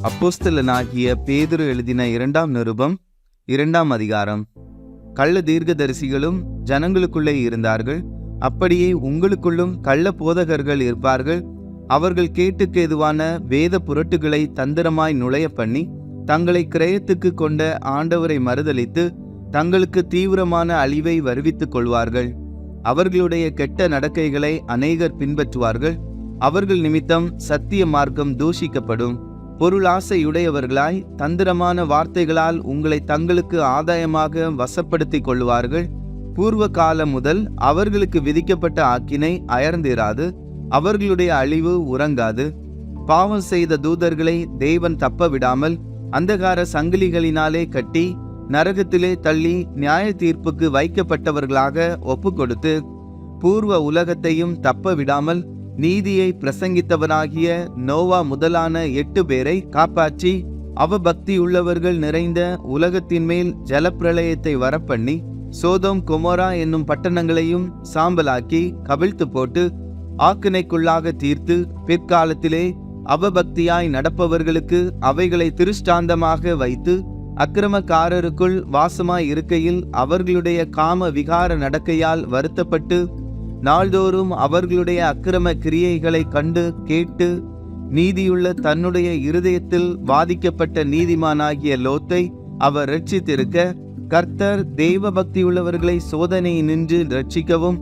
அப்போஸ்தலனாகிய பேதுரு எழுதின 2ஆம் நிருபம் 2ஆம் அதிகாரம். கள்ள தீர்க்கதரிசிகளும் ஜனங்களுக்குள்ளே இருந்தார்கள், அப்படியே உங்களுக்குள்ளும் கள்ள போதகர்கள் இருப்பார்கள். அவர்கள் கேட்டுக்கு எதுவான வேத புரட்டுகளை தந்திரமாய் நுழைய பண்ணி தங்களை கிரயத்துக்கு கொண்ட ஆண்டவரை மறுதலித்து தங்களுக்கு தீவிரமான அழிவை வருவித்துக் கொள்வார்கள். அவர்களுடைய கெட்ட நடக்கைகளை அநேகர் பின்பற்றுவார்கள். அவர்கள் நிமித்தம் சத்திய மார்க்கம் தூஷிக்கப்படும். பொருளாசையுடையவர்களாய் தந்திரமான வார்த்தைகளால் உங்களை தங்களுக்கு ஆதாயமாக வசப்படுத்திக் கொள்வார்கள். பூர்வ காலம் முதல் அவர்களுக்கு விதிக்கப்பட்ட ஆக்கினை அயர்ந்திராது, அவர்களுடைய அழிவு உறங்காது. பாவம் செய்த தூதர்களை தேவன் தப்ப விடாமல் அந்தகார சங்கிலிகளினாலே கட்டி நரகத்திலே தள்ளி நியாய தீர்ப்புக்கு வைக்கப்பட்டவர்களாக ஒப்பு கொடுத்து பூர்வ உலகத்தையும் தப்ப விடாமல் நீதியை பிரசங்கித்தவனாகிய நோவா முதலான 8 பேரை காப்பாற்றி அவபக்தியுள்ளவர்கள் நிறைந்த உலகத்தின் மேல் ஜலப்பிரளயத்தை வரப்பண்ணி சோதோம் கொமோரா என்னும் பட்டணங்களையும் சாம்பலாக்கி கவிழ்த்து போட்டு ஆக்கினைக்குள்ளாக தீர்த்து பிற்காலத்திலே அவபக்தியாய் நடப்பவர்களுக்கு அவைகளை திருஷ்டாந்தமாக வைத்து அக்கிரமக்காரருக்குள் வாசமாய் இருக்கையில் அவர்களுடைய காம விகார நடக்கையால் வருத்தப்பட்டு நாள்தோறும் அவர்களுடைய அக்கிரம கிரியைகளை கண்டு கேட்டு நீதியுள்ள தன்னுடைய இருதயத்தில் வாதிக்கப்பட்ட நீதிமானாகிய லோத்தை அவர் இரட்சித்திருக்க, கர்த்தர் தெய்வ பக்தியுள்ளவர்களை சோதனை நின்று இரட்சிக்கவும்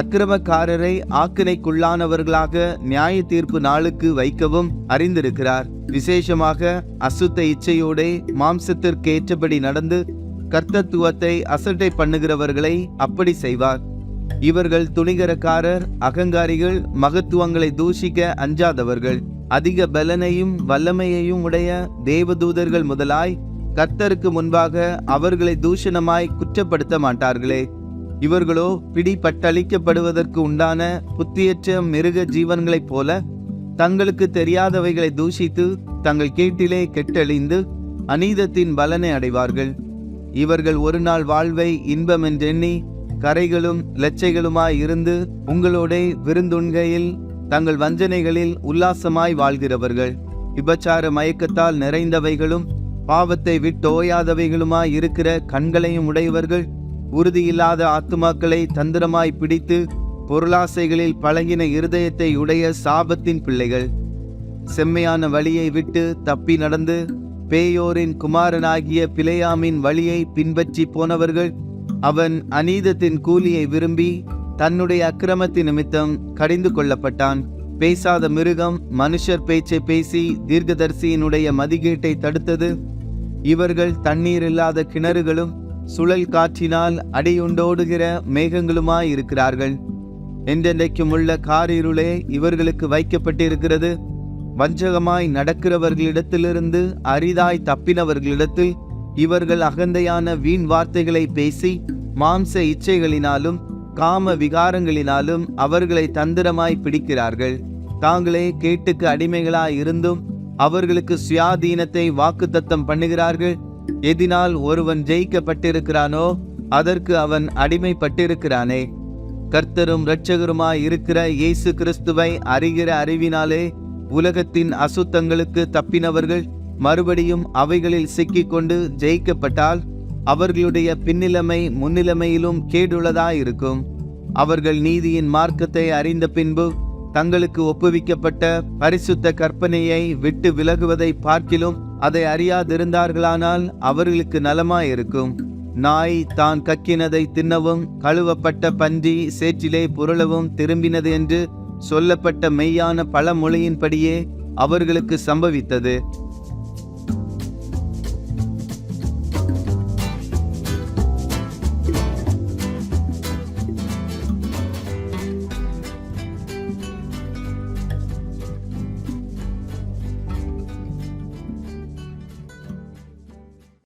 அக்கிரமக்காரரை ஆக்கினைக்குள்ளானவர்களாக நியாய தீர்ப்பு நாளுக்கு வைக்கவும் அறிந்திருக்கிறார். விசேஷமாக அசுத்த இச்சையோடே மாம்சத்திற்கு ஏற்றபடி நடந்து கர்த்தத்துவத்தை அசட்டை பண்ணுகிறவர்களை அப்படி செய்வார். இவர்கள் துணிகரக்காரர், அகங்காரிகள், மகத்துவங்களை தூஷிக்க அஞ்சாதவர்கள், அதிக பலனையும் வல்லமையையும் உடைய தேவதூதர்கள் முதலாய் கர்த்தருக்கு முன்பாக அவர்களை தூஷணமாய் குற்றப்படுத்த மாட்டார்களே. இவர்களோ பிடிபட்டளிக்கப்படுவதற்கு உண்டான புத்தியற்ற மிருக ஜீவன்களைப் போல தங்களுக்கு தெரியாதவைகளை தூஷித்து தங்கள் கேட்டிலே கெட்டழிந்து அநீதத்தின் பலனை அடைவார்கள். இவர்கள் ஒரு நாள் வாழ்வை இன்பம் என்றெண்ணி கரைகளும் லட்சைகளுமாய் இருந்து உங்களோடே விருந்துண்கையில் தங்கள் வஞ்சனைகளில் உல்லாசமாய் வாழ்கிறவர்கள். விபச்சார மயக்கத்தால் நிறைந்தவைகளும் பாவத்தை விட்டோயாதவைகளுமாய் இருக்கிற கண்களையும் உடையவர்கள், உறுதியில்லாத ஆத்துமாக்களை தந்திரமாய் பிடித்து பொருளாசைகளில் பழகின இருதயத்தை உடைய சாபத்தின் பிள்ளைகள். செம்மையான வழியை விட்டு தப்பி நடந்து பேயோரின் குமாரனாகிய பிலேயாமின் வழியை பின்பற்றி போனவர்கள். அவன் அநீதத்தின் கூலியை விரும்பி தன்னுடைய அக்கிரமத்தின் நிமித்தம் கடிந்து கொள்ளப்பட்டான். பேசாத மிருகம் மனுஷர் பேச்சை பேசி தீர்க்கதரிசியினுடைய மதிகேட்டை தடுத்தது. இவர்கள் தண்ணீர் இல்லாத கிணறுகளும் சுழல் காற்றினால் அடியுண்டோடுகிற மேகங்களுமாய் இருக்கிறார்கள். என்றென்றைக்கும் உள்ள காரிருளே இவர்களுக்கு வைக்கப்பட்டிருக்கிறது. வஞ்சகமாய் நடக்கிறவர்களிடத்திலிருந்து அரிதாய் தப்பினவர்களிடத்தில் இவர்கள் அகந்தையான வீண் வார்த்தைகளை பேசி மாம்ச இச்சைகளினாலும் காம விகாரங்களினாலும் அவர்களை தந்திரமாய் பிடிக்கிறார்கள். தாங்களே கேட்டுக்கு அடிமைகளாய் இருந்தும் அவர்களுக்கு சுயாதீனத்தை வாக்குத்தத்தம் பண்ணுகிறார்கள். எதினால் ஒருவன் ஜெயிக்கப்பட்டிருக்கிறானோ அதற்கு அவன் அடிமைப்பட்டிருக்கிறானே. கர்த்தரும் இரட்சகருமாய் இருக்கிற இயேசு கிறிஸ்துவை அறிகிற அறிவினாலே உலகத்தின் அசுத்தங்களுக்கு தப்பினவர்கள் மறுபடியும் அவைகளில் சிக்கிக்கொண்டு ஜெயிக்கப்பட்டால் அவர்களுடைய பின்னிலைமை முன்னிலைமையிலும் கேடுள்ளதாயிருக்கும். அவர்கள் நீதியின் மார்க்கத்தை அறிந்த பின்பு தங்களுக்கு ஒப்புவிக்கப்பட்ட பரிசுத்த கற்பனையை விட்டு விலகுவதை பார்க்கிலும் அதை அறியாதிருந்தார்களானால் அவர்களுக்கு நலமாயிருக்கும். நாய் தான் கக்கினதை தின்னவும் கழுவப்பட்ட பன்றி சேற்றிலே புரளவும் திரும்பினது என்று சொல்லப்பட்ட மெய்யான பழமொழியின்படியே அவர்களுக்கு சம்பவித்தது.